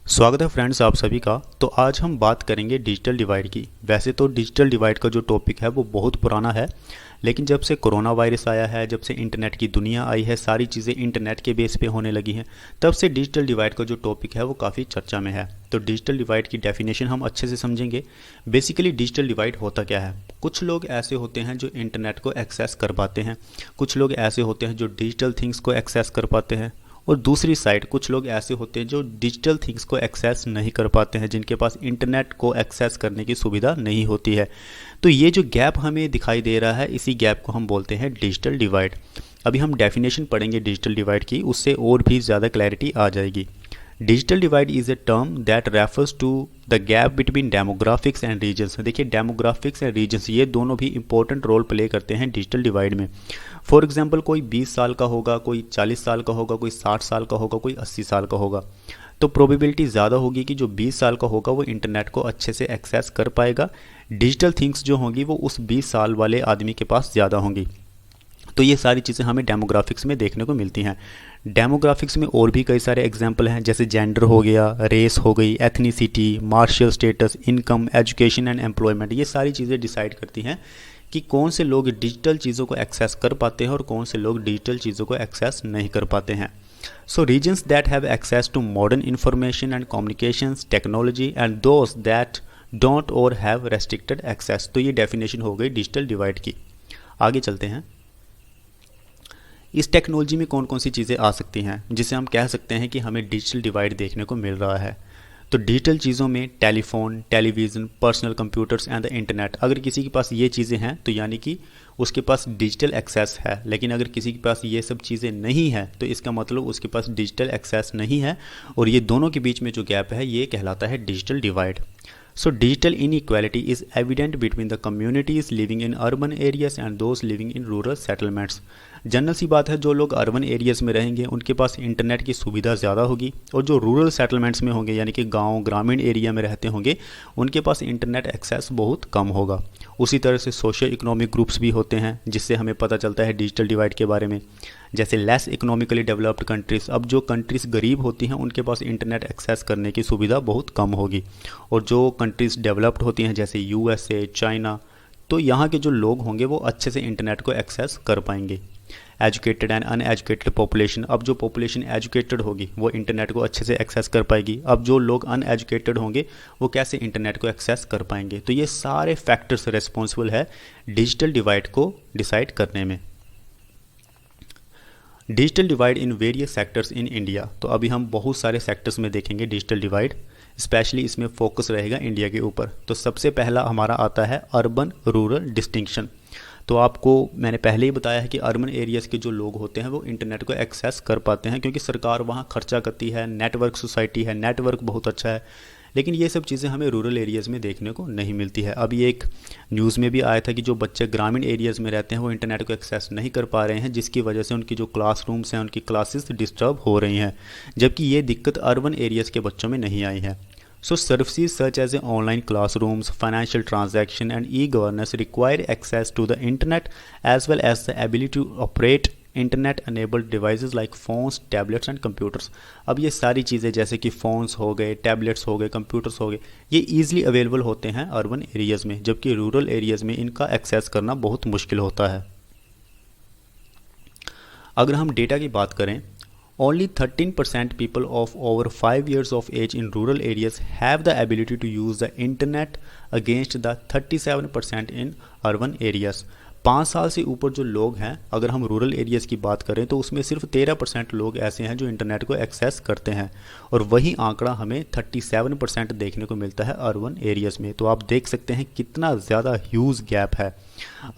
स्वागत है फ्रेंड्स आप सभी का। तो आज हम बात करेंगे डिजिटल डिवाइड की। वैसे तो डिजिटल डिवाइड का जो टॉपिक है वो बहुत पुराना है, लेकिन जब से कोरोना वायरस आया है, जब से इंटरनेट की दुनिया आई है, सारी चीज़ें इंटरनेट के बेस पे होने लगी हैं, तब से डिजिटल डिवाइड का जो टॉपिक है वो काफ़ी चर्चा में है। तो डिजिटल डिवाइड की डेफिनेशन हम अच्छे से समझेंगे। बेसिकली डिजिटल डिवाइड होता क्या है। कुछ लोग ऐसे होते हैं जो इंटरनेट को एक्सेस कर पाते हैं, कुछ लोग ऐसे होते हैं जो डिजिटल थिंग्स को एक्सेस कर पाते हैं, और दूसरी साइड कुछ लोग ऐसे होते हैं जो डिजिटल थिंग्स को एक्सेस नहीं कर पाते हैं, जिनके पास इंटरनेट को एक्सेस करने की सुविधा नहीं होती है। तो ये जो गैप हमें दिखाई दे रहा है, इसी गैप को हम बोलते हैं डिजिटल डिवाइड। अभी हम डेफिनेशन पढ़ेंगे डिजिटल डिवाइड की, उससे और भी ज़्यादा क्लैरिटी आ जाएगी। Digital divide is a term that refers to the gap between demographics and regions. देखिए, डेमोग्राफिक्स एंड रीजन्स ये दोनों भी इंपॉर्टेंट रोल प्ले करते हैं डिजिटल डिवाइड में। फॉर एग्जांपल, कोई 20 साल का होगा, कोई 40 साल का होगा, कोई 60 साल का होगा, कोई 80 साल का होगा, तो प्रोबेबिलिटी ज़्यादा होगी कि जो 20 साल का होगा वो इंटरनेट को अच्छे से एक्सेस कर पाएगा। डिजिटल थिंग्स जो होंगी वो उस 20 साल वाले आदमी के पास ज़्यादा होंगी। तो ये सारी चीज़ें हमें डेमोग्राफिक्स में देखने को मिलती हैं। डेमोग्राफिक्स में और भी कई सारे एग्जाम्पल हैं, जैसे जेंडर हो गया, रेस हो गई, ethnicity, martial status, income, education and employment. ये सारी चीज़ें डिसाइड करती हैं कि कौन से लोग डिजिटल चीज़ों को एक्सेस कर पाते हैं और कौन से लोग डिजिटल चीज़ों को एक्सेस नहीं कर पाते हैं। So regions that have access to modern information and communications technology and those that don't or have restricted access. तो ये डेफिनेशन हो गई डिजिटल डिवाइड की। आगे चलते हैं। इस टेक्नोलॉजी में कौन कौन सी चीज़ें आ सकती हैं जिसे हम कह सकते हैं कि हमें डिजिटल डिवाइड देखने को मिल रहा है। तो डिजिटल चीज़ों में telephone, television, personal computers and the internet. अगर किसी के पास ये चीज़ें हैं तो यानी कि उसके पास डिजिटल एक्सेस है, लेकिन अगर किसी के पास ये सब चीज़ें नहीं है तो इसका मतलब उसके पास डिजिटल एक्सेस नहीं है, और ये दोनों के बीच में जो गैप है ये कहलाता है digital divide. So digital inequality is evident between the communities living in urban areas and those living in rural settlements. General सी बात है, जो लोग अर्बन एरियाज़ में रहेंगे उनके पास इंटरनेट की सुविधा ज़्यादा होगी, और जो रूरल सेटलमेंट्स में होंगे यानी कि गांव ग्रामीण एरिया में रहते होंगे उनके पास इंटरनेट एक्सेस बहुत कम होगा। उसी तरह से सोशल इकोनॉमिक ग्रुप्स भी होते हैं, जिससे हमें पता चलता है डिजिटल डिवाइड के बारे में। जैसे लेस इकोनॉमिकली डेवलप्ड कंट्रीज़, अब जो कंट्रीज़ गरीब होती हैं उनके पास इंटरनेट एक्सेस करने की सुविधा बहुत कम होगी, और जो कंट्रीज़ डेवलप्ड होती हैं जैसे यूएसए, चाइना, तो यहाँ के जो लोग होंगे वो अच्छे से इंटरनेट को एक्सेस कर पाएंगे। एजुकेटेड एंड अनएजुकेटेड पॉपुलेशन, अब जो पॉपुलेशन एजुकेटेड होगी वो इंटरनेट को अच्छे से एक्सेस कर पाएगी, अब जो लोग अनएजुकेटेड होंगे वो कैसे इंटरनेट को एक्सेस कर पाएंगे। तो ये सारे फैक्टर्स रिस्पॉन्सिबल है डिजिटल डिवाइड को डिसाइड करने में। Digital divide in various sectors in India. तो अभी हम बहुत सारे सेक्टर्स में देखेंगे डिजिटल डिवाइड, स्पेशली इसमें फोकस रहेगा इंडिया के ऊपर। तो सबसे पहला हमारा आता है अर्बन रूरल डिस्टिंक्शन। तो आपको मैंने पहले ही बताया है कि अर्बन एरियाज़ के जो लोग होते हैं वो इंटरनेट को एक्सेस कर पाते हैं, क्योंकि सरकार वहाँ खर्चा करती है, नेटवर्क सोसाइटी है, नेटवर्क बहुत अच्छा है। लेकिन ये सब चीज़ें हमें रूरल एरियाज़ में देखने को नहीं मिलती है। अभी एक न्यूज़ में भी आया था कि जो बच्चे ग्रामीण एरियाज़ में रहते हैं वो इंटरनेट को एक्सेस नहीं कर पा रहे हैं, जिसकी वजह से उनकी जो क्लासरूम्स हैं, उनकी क्लासेस डिस्टर्ब हो रही हैं, जबकि ये दिक्कत अर्बन एरियाज़ के बच्चों में नहीं आई है। So services such as online classrooms, financial transaction and e-governance require access to the internet as well as the ability to operate internet enabled devices like phones, tablets and computers. अब ये सारी चीज़ें जैसे कि फ़ोन्स हो गए, tablets हो गए, कंप्यूटर्स हो गए, ये ईजिली अवेलेबल होते हैं अर्बन एरियाज़ में, जबकि रूरल एरियाज़ में इनका एक्सेस करना बहुत मुश्किल होता है। अगर हम डेटा की बात करें, only 13% people of over 5 years of age in rural areas have the ability to use the internet against the 37% in urban areas। 5 साल से ऊपर जो लोग हैं, अगर हम रूरल एरियाज़ की बात करें तो उसमें सिर्फ 13% लोग ऐसे हैं जो इंटरनेट को एक्सेस करते हैं, और वही आंकड़ा हमें 37% देखने को मिलता है अर्बन एरियाज़ में। तो आप देख सकते हैं कितना ज़्यादा ह्यूज गैप है।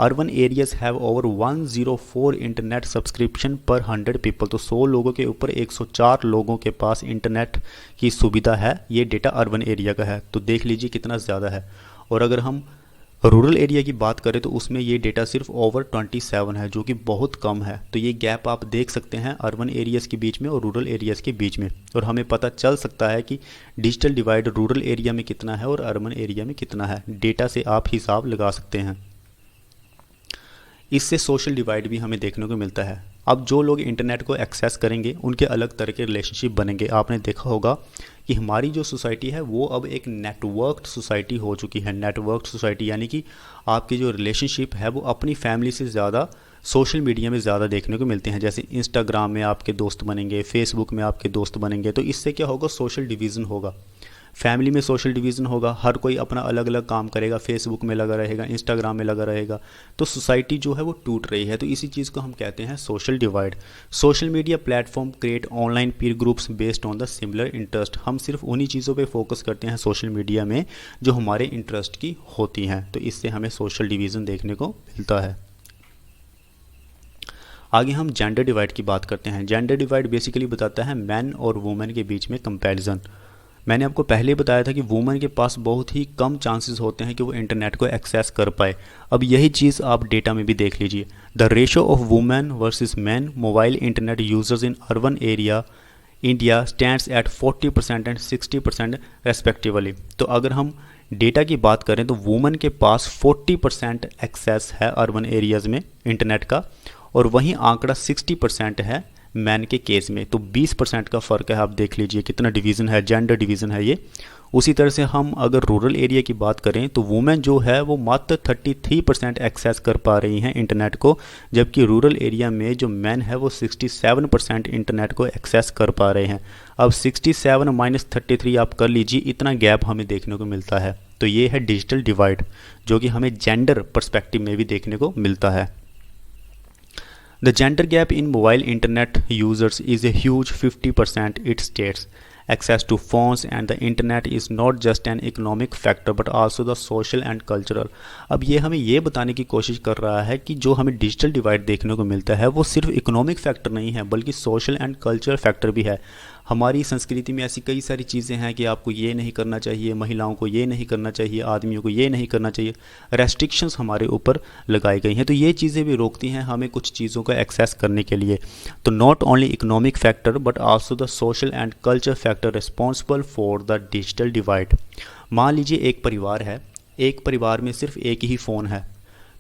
Urban areas have over 104 internet subscription पर 100 पीपल। तो 100 लोगों के ऊपर 104 लोगों के पास इंटरनेट की सुविधा है। ये डेटा अर्बन एरिया का है, तो देख लीजिए कितना ज़्यादा है। और अगर हम रूरल एरिया की बात करें तो उसमें ये डेटा सिर्फ ओवर 27 है, जो कि बहुत कम है। तो ये गैप आप देख सकते हैं अर्बन एरियाज़ के बीच में और रूरल एरियाज़ के बीच में, और हमें पता चल सकता है कि डिजिटल डिवाइड रूरल एरिया में कितना है और अर्बन एरिया में कितना है। डेटा से आप हिसाब लगा सकते हैं। इससे सोशल डिवाइड भी हमें देखने को मिलता है। अब जो लोग इंटरनेट को एक्सेस करेंगे उनके अलग तरह के रिलेशनशिप बनेंगे। आपने देखा होगा कि हमारी जो सोसाइटी है वो अब एक नेटवर्क्ड सोसाइटी हो चुकी है। नेटवर्क्ड सोसाइटी यानी कि आपकी जो रिलेशनशिप है वो अपनी फैमिली से ज़्यादा सोशल मीडिया में ज़्यादा देखने को मिलते हैं। जैसे इंस्टाग्राम में आपके दोस्त बनेंगे, फेसबुक में आपके दोस्त बनेंगे, तो इससे क्या होगा, सोशल डिवीज़न होगा। फैमिली में सोशल डिवीज़न होगा, हर कोई अपना अलग अलग काम करेगा, फेसबुक में लगा रहेगा, इंस्टाग्राम में लगा रहेगा, तो सोसाइटी जो है वो टूट रही है। तो इसी चीज़ को हम कहते हैं social divide. Social media platform create online peer groups based on the similar interest. हम सिर्फ उन्हीं चीज़ों पे फोकस करते हैं सोशल मीडिया में जो हमारे इंटरेस्ट की होती हैं, तो इससे हमें सोशल डिवीज़न देखने को मिलता है। आगे हम जेंडर डिवाइड की बात करते हैं। जेंडर डिवाइड बेसिकली बताता है मैन और वुमेन के बीच में कंपैरिजन। मैंने आपको पहले बताया था कि वुमेन के पास बहुत ही कम चांसेस होते हैं कि वो इंटरनेट को एक्सेस कर पाए। अब यही चीज़ आप डेटा में भी देख लीजिए। The ratio of women versus man mobile internet users in urban area India stands eight 40% and 60% respectively. तो अगर हम डेटा की बात करें तो वुमेन के पास 40% एक्सेस है अर्बन एरियाज़ में इंटरनेट का, और वहीं आंकड़ा 60% है मैन के केस में। तो 20% का फ़र्क है। आप देख लीजिए कितना डिवीज़न है, जेंडर डिवीज़न है ये। उसी तरह से हम अगर रूरल एरिया की बात करें तो वुमेन जो है वो मात्र 33% एक्सेस कर पा रही हैं इंटरनेट को, जबकि रूरल एरिया में जो मैन है वो 67% इंटरनेट को एक्सेस कर पा रहे हैं। अब 67 माइनस 33 आप कर लीजिए, इतना गैप हमें देखने को मिलता है। तो ये है डिजिटल डिवाइड, जो कि हमें जेंडर पर्सपेक्टिव में भी देखने को मिलता है। The gender gap in mobile internet users is a huge 50%, it states. Access to phones and the internet is not just an economic factor but also the social and cultural. अब ये हमें ये बताने की कोशिश कर रहा है कि जो हमें डिजिटल डिवाइड देखने को मिलता है वो सिर्फ इकोनॉमिक फैक्टर नहीं है बल्कि सोशल एंड कल्चरल फैक्टर भी है। हमारी संस्कृति में ऐसी कई सारी चीज़ें हैं कि आपको ये नहीं करना चाहिए, महिलाओं को ये नहीं करना चाहिए, आदमियों को ये नहीं करना चाहिए, रेस्ट्रिक्शंस हमारे ऊपर लगाई गई हैं। तो ये चीज़ें भी रोकती हैं हमें कुछ चीज़ों का एक्सेस करने के लिए। तो not only economic factor but also the social and culture factor responsible for the digital divide. मान लीजिए एक परिवार है, एक परिवार में सिर्फ एक ही फ़ोन है,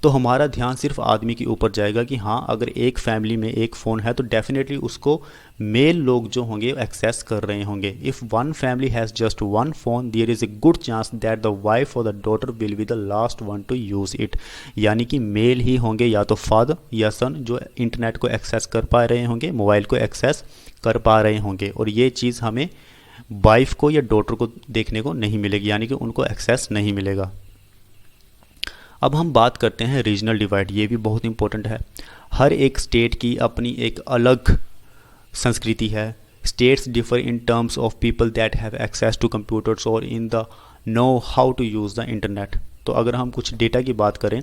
तो हमारा ध्यान सिर्फ आदमी के ऊपर जाएगा कि हाँ अगर एक फैमिली में एक फ़ोन है तो डेफिनेटली उसको मेल लोग जो होंगे एक्सेस कर रहे होंगे। If one family has just one phone there is a good chance that the wife or the daughter will be the last one to use it. यानी कि मेल ही होंगे, या तो फादर या सन, जो इंटरनेट को एक्सेस कर पा रहे होंगे, मोबाइल को एक्सेस कर पा रहे होंगे, और ये चीज़ हमें वाइफ को या डॉटर को देखने को नहीं मिलेगी, यानी कि उनको एक्सेस नहीं मिलेगा। अब हम बात करते हैं रीजनल डिवाइड। ये भी बहुत इंपॉर्टेंट है। हर एक स्टेट की अपनी एक अलग संस्कृति है। States differ in terms of people that have access to computers और in the know how to use the internet. तो अगर हम कुछ डेटा की बात करें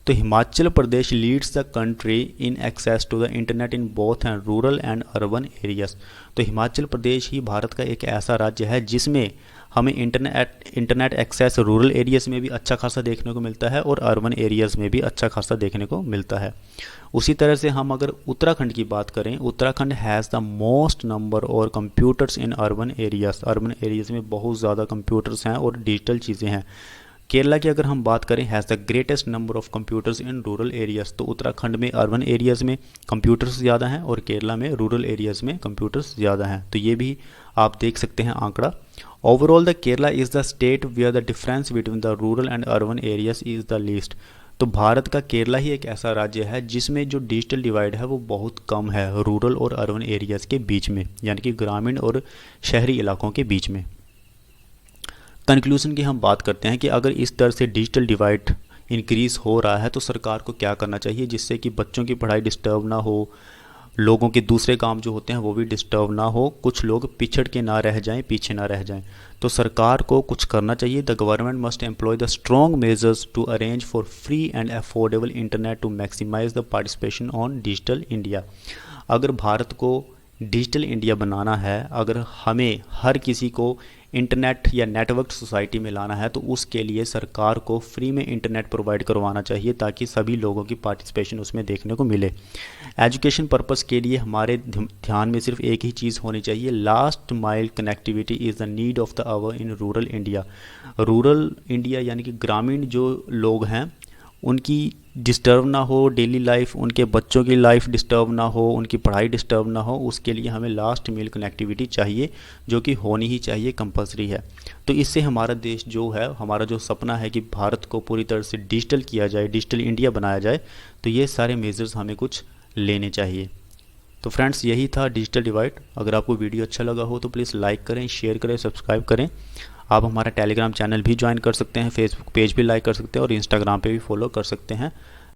तो Himachal Pradesh leads the country in access to the internet in both and rural and urban areas. तो हिमाचल प्रदेश ही भारत का एक ऐसा राज्य है जिसमें हमें इंटरनेट एक्सेस रूरल एरियाज़ में भी अच्छा खासा देखने को मिलता है और अर्बन एरियाज़ में भी अच्छा खासा देखने को मिलता है। उसी तरह से हम अगर उत्तराखंड की बात करें, Uttarakhand has the most number of computers in urban areas. Urban areas में बहुत ज़्यादा कंप्यूटर्स हैं और डिजिटल चीज़ें हैं। केरला की अगर हम बात करें, has the greatest number of computers in rural areas. तो उत्तराखंड में अर्बन एरियाज़ में कंप्यूटर्स ज़्यादा हैं और केरला में रूरल एरियाज़ में कंप्यूटर्स ज़्यादा हैं। तो ये भी आप देख सकते हैं आंकड़ा। Overall the Kerala is the state where the difference between the rural and urban areas is the least. तो भारत का केरला ही एक ऐसा राज्य है जिसमें जो डिजिटल डिवाइड है वो बहुत कम है रूरल और अर्बन एरियाज़ के बीच में, यानी कि ग्रामीण और शहरी इलाकों के बीच में। कंक्लूजन की हम बात करते हैं कि अगर इस तरह से डिजिटल डिवाइड इंक्रीज़ हो रहा है तो सरकार को क्या करना चाहिए जिससे कि बच्चों की पढ़ाई डिस्टर्ब ना हो, लोगों के दूसरे काम जो होते हैं वो भी डिस्टर्ब ना हो, कुछ लोग पिछड़ के ना रह जाएं, पीछे ना रह जाएं। तो सरकार को कुछ करना चाहिए। The government must employ the strong measures to arrange for free and affordable internet to maximise the participation on digital India. अगर भारत को डिजिटल इंडिया बनाना है, अगर हमें हर किसी को इंटरनेट या नेटवर्क सोसाइटी में लाना है, तो उसके लिए सरकार को फ्री में इंटरनेट प्रोवाइड करवाना चाहिए ताकि सभी लोगों की पार्टिसिपेशन उसमें देखने को मिले। एजुकेशन पर्पस के लिए हमारे ध्यान में सिर्फ एक ही चीज़ होनी चाहिए, last mile connectivity is the need of the hour in rural India. Rural India यानी कि ग्रामीण जो लोग हैं उनकी डिस्टर्ब ना हो डेली लाइफ, उनके बच्चों की लाइफ डिस्टर्ब ना हो, उनकी पढ़ाई डिस्टर्ब ना हो, उसके लिए हमें लास्ट मील कनेक्टिविटी चाहिए, जो कि होनी ही चाहिए, कंपलसरी है। तो इससे हमारा देश जो है, हमारा जो सपना है कि भारत को पूरी तरह से डिजिटल किया जाए, डिजिटल इंडिया बनाया जाए, तो ये सारे मेजर्स हमें कुछ लेने चाहिए। तो फ्रेंड्स, यही था डिजिटल डिवाइड। अगर आपको वीडियो अच्छा लगा हो तो प्लीज़ लाइक करें, शेयर करें, सब्सक्राइब करें। आप हमारा टेलीग्राम चैनल भी ज्वाइन कर सकते हैं, फेसबुक पेज भी लाइक कर सकते हैं और इंस्टाग्राम पे भी फॉलो कर सकते हैं।